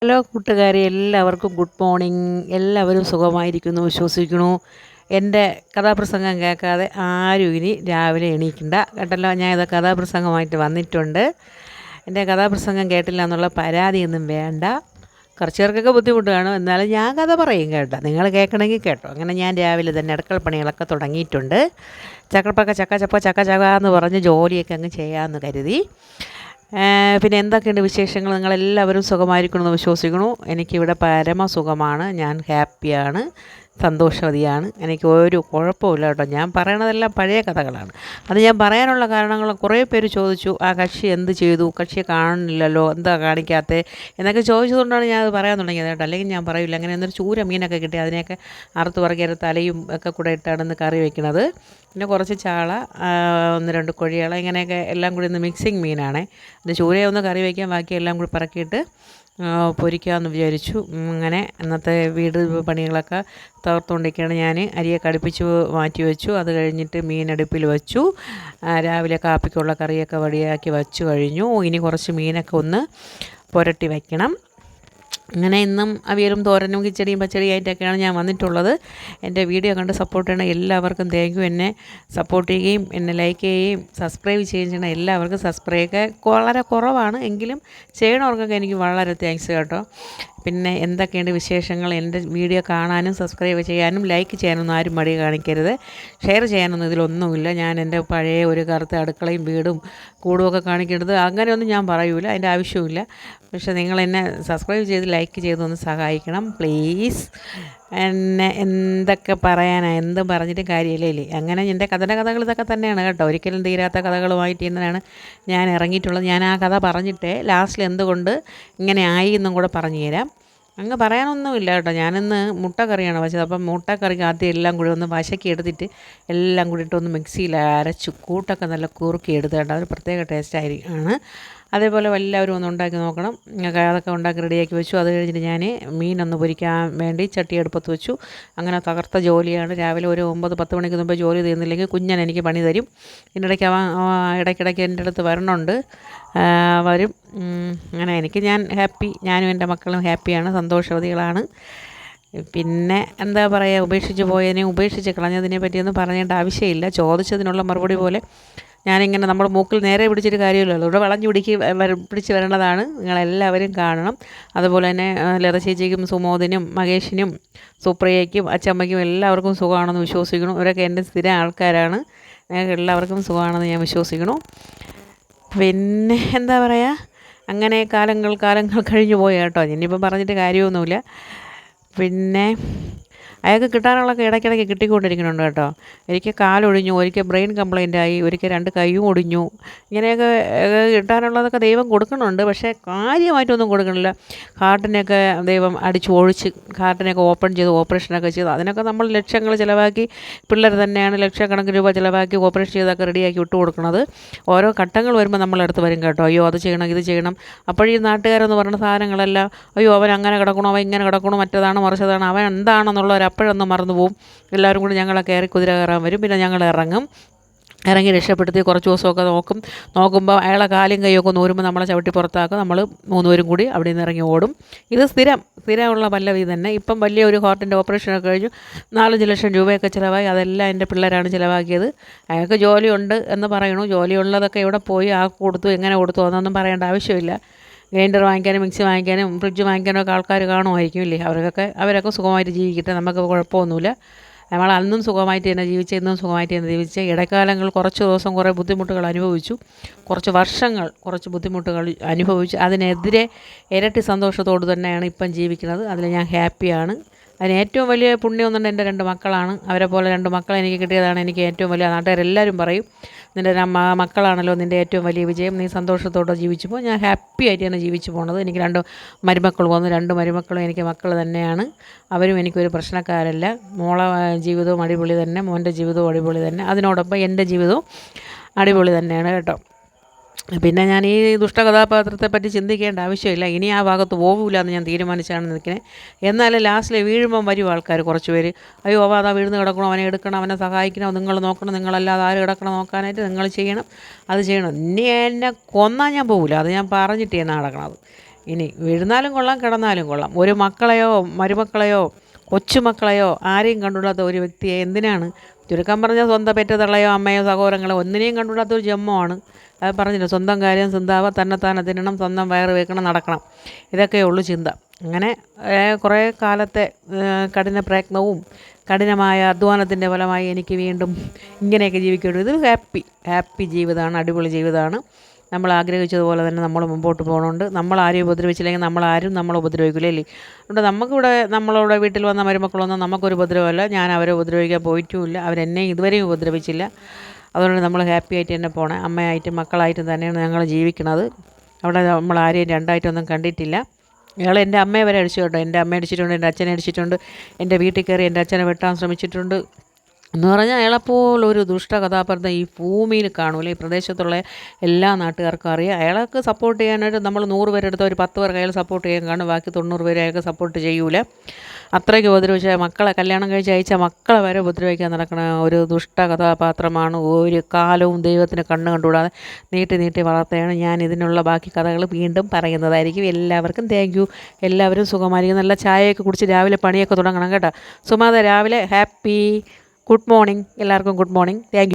Hello കൂട്ടുകാരെ, എല്ലാവർക്കും good morning. എല്ലാവരും സുഖമായിരിക്കുന്നു വിശ്വസിക്കുന്നു. എൻ്റെ കഥാപ്രസംഗം കേൾക്കാതെ ആരും ഇനി രാവിലെ എണീക്കണ്ട കേട്ടല്ലോ. ഞാൻ ഇത് കഥാപ്രസംഗമായിട്ട് വന്നിട്ടുണ്ട്. എൻ്റെ കഥാപ്രസംഗം കേട്ടില്ല എന്നുള്ള പരാതിയൊന്നും വേണ്ട. കുറച്ച് പേർക്കൊക്കെ ബുദ്ധിമുട്ട് കാണും, എന്നാലും ഞാൻ കഥ പറയും കേട്ടോ. നിങ്ങൾ കേൾക്കണമെങ്കിൽ കേട്ടോ. അങ്ങനെ ഞാൻ രാവിലെ തന്നെ അടുക്കള പണികളൊക്കെ തുടങ്ങിയിട്ടുണ്ട്. ചക്കപ്പക്ക ചക്ക ചപ്പ ചക്ക ചക എന്ന് പറഞ്ഞ് ജോലിയൊക്കെ അങ്ങ് ചെയ്യാമെന്ന് കരുതി. പിന്നെ എന്തൊക്കെയുണ്ട് വിശേഷങ്ങൾ? നിങ്ങളെല്ലാവരും സുഖമായിരിക്കണമെന്ന് വിശ്വസിക്കുന്നു. എനിക്കിവിടെ പരമസുഖമാണ്. ഞാൻ ഹാപ്പിയാണ്, സന്തോഷവതിയാണ്. എനിക്ക് ഒരു കുഴപ്പമില്ല കേട്ടോ. ഞാൻ പറയണതെല്ലാം പഴയ കഥകളാണ്. അത് ഞാൻ പറയാനുള്ള കാരണങ്ങൾ കുറേ പേര് ചോദിച്ചു. ആ കക്ഷി എന്ത് ചെയ്തു, കക്ഷിയെ കാണുന്നില്ലല്ലോ, എന്താ കാണിക്കാത്തത് എന്നൊക്കെ ചോദിച്ചതുകൊണ്ടാണ് ഞാൻ അത് പറയാൻ തുടങ്ങിയത് കേട്ടോ. അല്ലെങ്കിൽ ഞാൻ പറയില്ല. അങ്ങനെ എന്നൊരു ചൂര മീനൊക്കെ കിട്ടി, അതിനെയൊക്കെ അറുത്ത് പറക്കി തലയും ഒക്കെ കൂടെ ഇട്ടാണ് ഇന്ന് കറി വയ്ക്കുന്നത്. പിന്നെ കുറച്ച് ചാള, 1-2 കൊഴിയാള, ഇങ്ങനെയൊക്കെ എല്ലാം കൂടി ഇന്ന് മിക്സിങ് മീനാണ്. ഇത് ചൂരയൊന്ന് കറി വയ്ക്കാൻ, ബാക്കി എല്ലാം കൂടി പറക്കിയിട്ട് പൊരിക്കാമെന്ന് വിചാരിച്ചു. അങ്ങനെ ഇന്നത്തെ വീട് പണികളൊക്കെ തകർത്തുകൊണ്ടിരിക്കുകയാണ്. ഞാൻ അരിയൊക്കെ അടുപ്പിച്ച് മാറ്റി വെച്ചു. അത് കഴിഞ്ഞിട്ട് മീനടുപ്പിൽ വെച്ചു. രാവിലെ കാപ്പിക്കുള്ള കറിയൊക്കെ വടിയാക്കി വച്ചു കഴിഞ്ഞു. ഇനി കുറച്ച് മീനൊക്കെ ഒന്ന് പുരട്ടി വയ്ക്കണം. അങ്ങനെ ഇന്നും അവിയലും തോരനും കിച്ചടിയും പച്ചടിയായിട്ടൊക്കെയാണ് ഞാൻ വന്നിട്ടുള്ളത്. എൻ്റെ വീഡിയോ കണ്ട് സപ്പോർട്ട് ചെയ്യണ എല്ലാവർക്കും താങ്ക് യു. എന്നെ സപ്പോർട്ട് ചെയ്യുകയും എന്നെ ലൈക്ക് ചെയ്യുകയും സബ്സ്ക്രൈബ് ചെയ്യുകയും ചെയ്യണം എല്ലാവർക്കും. സബ്സ്ക്രൈബൊക്കെ വളരെ കുറവാണ്, എങ്കിലും ചെയ്യണവർക്കൊക്കെ എനിക്ക് വളരെ താങ്ക്സ് കേട്ടോ. പിന്നെ എന്തൊക്കെയുണ്ട് വിശേഷങ്ങൾ? എൻ്റെ വീഡിയോ കാണാനും സബ്സ്ക്രൈബ് ചെയ്യാനും ലൈക്ക് ചെയ്യാനൊന്നും ആരും മടി കാണിക്കരുത്. ഷെയർ ചെയ്യാനൊന്നും ഇതിലൊന്നുമില്ല. ഞാൻ എൻ്റെ പഴയ ഒരു കറുത്ത അടുക്കളയും വീടും കൂടുമൊക്കെ കാണിക്കേണ്ടത് അങ്ങനെയൊന്നും ഞാൻ പറയൂല, അതിൻ്റെ ആവശ്യമില്ല. പക്ഷേ നിങ്ങളെന്നെ സബ്സ്ക്രൈബ് ചെയ്ത് ലൈക്ക് ചെയ്തൊന്ന് സഹായിക്കണം പ്ലീസ്. എന്നെ എന്തൊക്കെ പറയാനാണ്, എന്തും പറഞ്ഞിട്ട് കാര്യമില്ലേ. അങ്ങനെ എൻ്റെ കഥകൾ ഇതൊക്കെ തന്നെയാണ് കേട്ടോ. ഒരിക്കലും തീരാത്ത കഥകളുമായിട്ട് തന്നെയാണ് ഞാൻ ഇറങ്ങിയിട്ടുള്ളത്. ഞാൻ ആ കഥ പറഞ്ഞിട്ട് ലാസ്റ്റിൽ എന്തുകൊണ്ട് ഇങ്ങനെ ആയി എന്നും കൂടെ പറഞ്ഞു തരാം. അങ്ങ് പറയാനൊന്നുമില്ല കേട്ടോ. ഞാനിന്ന് മുട്ടക്കറിയാണ് വെച്ചത്. അപ്പം മുട്ടക്കറിക്ക് ആദ്യം എല്ലാം കൂടി ഒന്ന് വശക്കി എടുത്തിട്ട് എല്ലാം കൂടി ഇട്ടൊന്ന് മിക്സിയിൽ അരച്ചു കൂട്ടൊക്കെ നല്ല കുറുക്കി എടുത്ത് കേട്ടോ. അതൊരു പ്രത്യേക ടേസ്റ്റാണ്. അതേപോലെ എല്ലാവരും ഒന്ന് ഉണ്ടാക്കി നോക്കണം. അതൊക്കെ ഉണ്ടാക്കി റെഡിയാക്കി വെച്ചു. അത് കഴിഞ്ഞിട്ട് ഞാൻ മീനൊന്ന് പൊരിക്കാൻ വേണ്ടി ചട്ടി അടുപ്പത്ത് വെച്ചു. അങ്ങനെ തകർത്ത ജോലിയാണ്. രാവിലെ ഒരു 9-10 മണിക്ക് മുമ്പ് ജോലി തീർന്നില്ലെങ്കിൽ കുഞ്ഞൻ എനിക്ക് പണി തരും. ഇതിനിടയ്ക്ക് അവൻ ഇടയ്ക്കിടയ്ക്ക് എൻ്റെ അടുത്ത് വരണുണ്ട്, വരും. അങ്ങനെ ഞാൻ ഹാപ്പി, ഞാനും എൻ്റെ മക്കളും ഹാപ്പിയാണ്, സന്തോഷവതികളാണ്. പിന്നെ എന്താ പറയുക, ഉപേക്ഷിച്ച് പോയതിനെയും ഉപേക്ഷിച്ച് കളഞ്ഞതിനെ പറ്റിയൊന്നും പറയേണ്ട ആവശ്യമില്ല. ചോദിച്ചതിനുള്ള മറുപടി പോലെ ഞാനിങ്ങനെ നമ്മൾ മൂക്കിൽ നേരെ പിടിച്ചിട്ട് കാര്യമില്ലല്ലോ, ഇവിടെ വളഞ്ഞു പിടിച്ച് വരേണ്ടതാണ്. നിങ്ങളെല്ലാവരും കാണണം. അതുപോലെ തന്നെ ലത ചേച്ചിക്കും സുമോദിനും മഹേഷിനും സുപ്രിയയ്ക്കും അച്ചമ്മയ്ക്കും എല്ലാവർക്കും സുഖമാണെന്ന് വിശ്വസിക്കണം. ഇവരൊക്കെ എൻ്റെ സ്ഥിരം ആൾക്കാരാണ്. ഞങ്ങൾക്ക് എല്ലാവർക്കും സുഖമാണെന്ന് ഞാൻ വിശ്വസിക്കണം. പിന്നെ എന്താ പറയുക, അങ്ങനെ കാലങ്ങൾ കഴിഞ്ഞു പോയി കേട്ടോ. ഇനിയിപ്പം പറഞ്ഞിട്ട് കാര്യമൊന്നുമില്ല. പിന്നെ അയാൾക്ക് കിട്ടാനുള്ളതൊക്കെ ഇടയ്ക്കിടയ്ക്ക് കിട്ടിക്കൊണ്ടിരിക്കുന്നുണ്ട് കേട്ടോ. ഒരിക്കൽ കാലൊടിഞ്ഞു, ഒരിക്കൽ ബ്രെയിൻ കംപ്ലൈൻ്റായി, ഒരിക്കൽ 2 കൈയും ഒടിഞ്ഞു. ഇങ്ങനെയൊക്കെ കിട്ടാനുള്ളതൊക്കെ ദൈവം കൊടുക്കുന്നുണ്ട്, പക്ഷേ കാര്യമായിട്ടൊന്നും കൊടുക്കണില്ല. ഹാർട്ടിനെയൊക്കെ ദൈവം അടിച്ച് ഒഴിച്ച് ഹാർട്ടിനെയൊക്കെ ഓപ്പൺ ചെയ്ത് ഓപ്പറേഷനൊക്കെ ചെയ്തു. അതിനൊക്കെ നമ്മൾ ലക്ഷങ്ങൾ ചിലവാക്കി, പിള്ളേർ തന്നെയാണ് ലക്ഷക്കണക്കിന് രൂപ ചിലവാക്കി ഓപ്പറേഷൻ ചെയ്തൊക്കെ റെഡിയാക്കി വിട്ടു കൊടുക്കുന്നത്. ഓരോ ഘട്ടങ്ങൾ വരുമ്പോൾ നമ്മളടുത്ത് വരും കേട്ടോ. അയ്യോ അത് ചെയ്യണം, ഇത് ചെയ്യണം. അപ്പോഴീ നാട്ടുകാരെന്ന് പറയുന്ന സാധനങ്ങളെല്ലാം അയ്യോ അവൻ അങ്ങനെ കിടക്കണോ, അവൻ ഇങ്ങനെ കിടക്കണോ, മറ്റേതാണ് മറിച്ചതാണ്, അവൻ എന്താണെന്നുള്ളവർ അപ്പോഴൊന്നും മറന്നു പോവും. എല്ലാവരും കൂടി ഞങ്ങളെ കയറി കുതിര കയറാൻ വരും. പിന്നെ ഞങ്ങൾ ഇറങ്ങി രക്ഷപ്പെടുത്തി കുറച്ച് ദിവസമൊക്കെ നോക്കുമ്പോൾ അയാളെ കാലും കൈയൊക്കെ നൂരുമ്പോൾ നമ്മളെ ചവിട്ടി പുറത്താക്കും. നമ്മൾ 3 പേരും കൂടി അവിടെ നിന്ന് ഇറങ്ങി ഓടും. ഇത് സ്ഥിരമുള്ള പല്ലവി തന്നെ. ഇപ്പം വലിയ ഒരു ഹാർട്ടിൻ്റെ ഓപ്പറേഷനൊക്കെ കഴിഞ്ഞു, 4-5 ലക്ഷം രൂപയൊക്കെ ചിലവായി. അതെല്ലാം എൻ്റെ പിള്ളേരാണ് ചിലവാക്കിയത്. അയാൾക്ക് ജോലിയുണ്ട് എന്ന് പറയണു. ജോലിയുള്ളതൊക്കെ ഇവിടെ പോയി ആ കൊടുത്തു എങ്ങനെ കൊടുത്തു എന്നൊന്നും പറയേണ്ട ആവശ്യമില്ല. ഗ്രൈൻഡർ വാങ്ങിക്കാനും മിക്സി വാങ്ങിക്കാനും ഫ്രിഡ്ജ് വാങ്ങിക്കാനും ഒക്കെ ആൾക്കാർ കാണുമായിരിക്കും ഇല്ലേ. അവരൊക്കെ സുഖമായിട്ട് ജീവിക്കട്ടെ, നമുക്ക് കുഴപ്പമൊന്നുമില്ല. നമ്മൾ അന്നും സുഖമായിട്ട് തന്നെ ജീവിച്ച്, ഇന്നും സുഖമായിട്ട് തന്നെ ജീവിച്ച്. ഇടക്കാലങ്ങൾ കുറച്ച് ദിവസം കുറേ ബുദ്ധിമുട്ടുകൾ അനുഭവിച്ചു, കുറച്ച് വർഷങ്ങൾ കുറച്ച് ബുദ്ധിമുട്ടുകൾ അനുഭവിച്ചു. അതിനെതിരെ ഇരട്ടി സന്തോഷത്തോട് തന്നെയാണ് ഇപ്പം ജീവിക്കുന്നത്. അതിൽ ഞാൻ ഹാപ്പിയാണ്. അതിന് ഏറ്റവും വലിയ പുണ്യം എന്നുണ്ട് എൻ്റെ 2 മക്കളാണ്. അവരെ പോലെ 2 മക്കളെ എനിക്ക് കിട്ടിയതാണ് എനിക്ക് ഏറ്റവും വലിയ. നാട്ടുകാരെല്ലാവരും പറയും നിൻ്റെ മക്കളാണല്ലോ നിൻ്റെ ഏറ്റവും വലിയ വിജയം, നീ സന്തോഷത്തോടെ ജീവിച്ചു പോകും. ഞാൻ ഹാപ്പി ആയിട്ട് തന്നെ ജീവിച്ചു പോണത്. എനിക്ക് 2 മരുമക്കൾ വന്നു. 2 മരുമക്കളും എനിക്ക് മക്കൾ തന്നെയാണ്. അവരും എനിക്കൊരു പ്രശ്നക്കാരല്ല. മോളെ ജീവിതവും അടിപൊളി തന്നെ, മോൻ്റെ ജീവിതവും അടിപൊളി തന്നെ. അതിനോടൊപ്പം എൻ്റെ ജീവിതവും അടിപൊളി തന്നെയാണ് കേട്ടോ. പിന്നെ ഞാൻ ഈ ദുഷ്ടകഥാപാത്രത്തെ പറ്റി ചിന്തിക്കേണ്ട ആവശ്യമില്ല. ഇനി ആ ഭാഗത്ത് പോകില്ല എന്ന് ഞാൻ തീരുമാനിച്ചാണ് നിൽക്കുന്നത്. എന്നാലും ലാസ്റ്റിൽ വീഴുമ്പം വരും ആൾക്കാർ കുറച്ച് പേര്, അയ്യോ അവ അതാ വീഴുന്ന് കിടക്കണം, അവനെ എടുക്കണം, അവനെ സഹായിക്കണം, നിങ്ങൾ നോക്കണം, നിങ്ങളല്ലാതെ ആര് കിടക്കണം നോക്കാനായിട്ട്, നിങ്ങൾ ചെയ്യണം, അത് ചെയ്യണം. ഇനി എന്നെ കൊന്നാൽ ഞാൻ പോകില്ല, അത് ഞാൻ പറഞ്ഞിട്ടേ നടക്കണത്. ഇനി വീഴുന്നാലും കൊള്ളാം കിടന്നാലും കൊള്ളാം. ഒരു മക്കളെയോ മരുമക്കളെയോ കൊച്ചുമക്കളെയോ ആരെയും കണ്ടുകൂടാത്ത ഒരു വ്യക്തിയെ എന്തിനാണ്, ചുരുക്കം പറഞ്ഞാൽ സ്വന്തം പെറ്റ തള്ളയോ അമ്മയോ സഹോദരങ്ങളോ ഒന്നിനെയും കണ്ടുകൂടാത്ത ഒരു ജന്മമാണ്. അത് പറഞ്ഞില്ല, സ്വന്തം കാര്യം സ്വന്താവാ, തന്നെത്താനെ തിന്നണം, സ്വന്തം വയറ് വെക്കണം, നടക്കണം, ഇതൊക്കെ ഉള്ളു ചിന്ത. അങ്ങനെ കുറേ കാലത്തെ കഠിന പ്രയത്നവും കഠിനമായ അധ്വാനത്തിൻ്റെ ഫലമായി എനിക്ക് വീണ്ടും ഇങ്ങനെയൊക്കെ ജീവിക്കേണ്ടി. ഇത് ഹാപ്പി ജീവിതമാണ്, അടിപൊളി ജീവിതമാണ്. നമ്മൾ ആഗ്രഹിച്ചതുപോലെ തന്നെ നമ്മൾ മുമ്പോട്ട് പോകുന്നുണ്ട്. നമ്മളാരും ഉപദ്രവിച്ചില്ലെങ്കിൽ നമ്മളാരും നമ്മളെ ഉപദ്രവിക്കില്ല അല്ലേ. അതുകൊണ്ട് നമുക്കിവിടെ നമ്മളിവിടെ വീട്ടിൽ വന്ന മരുമക്കളൊന്നും നമുക്കൊരു ഉപദ്രവമല്ല. ഞാൻ അവരെ ഉപദ്രവിക്കാൻ പോയിട്ടുമില്ല, അവരെന്നെ ഇതുവരെയും ഉപദ്രവിച്ചില്ല. അതുകൊണ്ട് നമ്മൾ ഹാപ്പി ആയിട്ട് തന്നെ പോണേ. അമ്മയായിട്ടും മക്കളായിട്ടും തന്നെയാണ് ഞങ്ങൾ ജീവിക്കുന്നത്. അവിടെ നമ്മൾ ആരെയും രണ്ടായിട്ടൊന്നും കണ്ടിട്ടില്ല. ഇയാൾ എൻ്റെ അമ്മയെ വരെ അടിച്ചു കേട്ടോ. എൻ്റെ അമ്മയെ അടിച്ചിട്ടുണ്ട്, എൻ്റെ അച്ഛനെ അടിച്ചിട്ടുണ്ട്, എൻ്റെ വീട്ടിൽ കയറി എൻ്റെ അച്ഛനെ വെട്ടാൻ ശ്രമിച്ചിട്ടുണ്ട്. എന്ന് പറഞ്ഞാൽ അയാളെപ്പോലൊരു ദുഷ്ട കഥാപാത്രം ഈ ഭൂമിയിൽ കാണൂല. ഈ പ്രദേശത്തുള്ള എല്ലാ നാട്ടുകാർക്കും അറിയാം. അയാൾക്ക് സപ്പോർട്ട് ചെയ്യാനായിട്ട് നമ്മൾ 100 പേരെടുത്ത ഒരു 10 പേർക്ക് അയാൾ സപ്പോർട്ട് ചെയ്യാൻ കാണും, ബാക്കി 90 പേര് അയാൾക്ക് സപ്പോർട്ട് ചെയ്യൂല. അത്രയ്ക്ക് ഉപദ്രവിച്ച മക്കളെ, കല്യാണം കഴിച്ച് അയച്ച മക്കളെ വരെ ഉപദ്രവിക്കാൻ നടക്കുന്ന ഒരു ദുഷ്ട കഥാപാത്രമാണ്. ഒരു കാലവും ദൈവത്തിന് കണ്ണ് കണ്ടുകൂടാതെ നീട്ടി നീട്ടി വളർത്തുകയാണ്. ഞാൻ ഇതിനുള്ള ബാക്കി കഥകൾ വീണ്ടും പറയുന്നതായിരിക്കും. എല്ലാവർക്കും താങ്ക് യു. എല്ലാവരും സുഖമായിരിക്കും. നല്ല ചായയൊക്കെ കുടിച്ച് രാവിലെ പണിയൊക്കെ തുടങ്ങണം കേട്ടോ. സുമാത രാവിലെ ഹാപ്പി ഗുഡ് മോർണിംഗ്. എല്ലാവർക്കും ഗുഡ് മോർണിംഗ്. Thank you.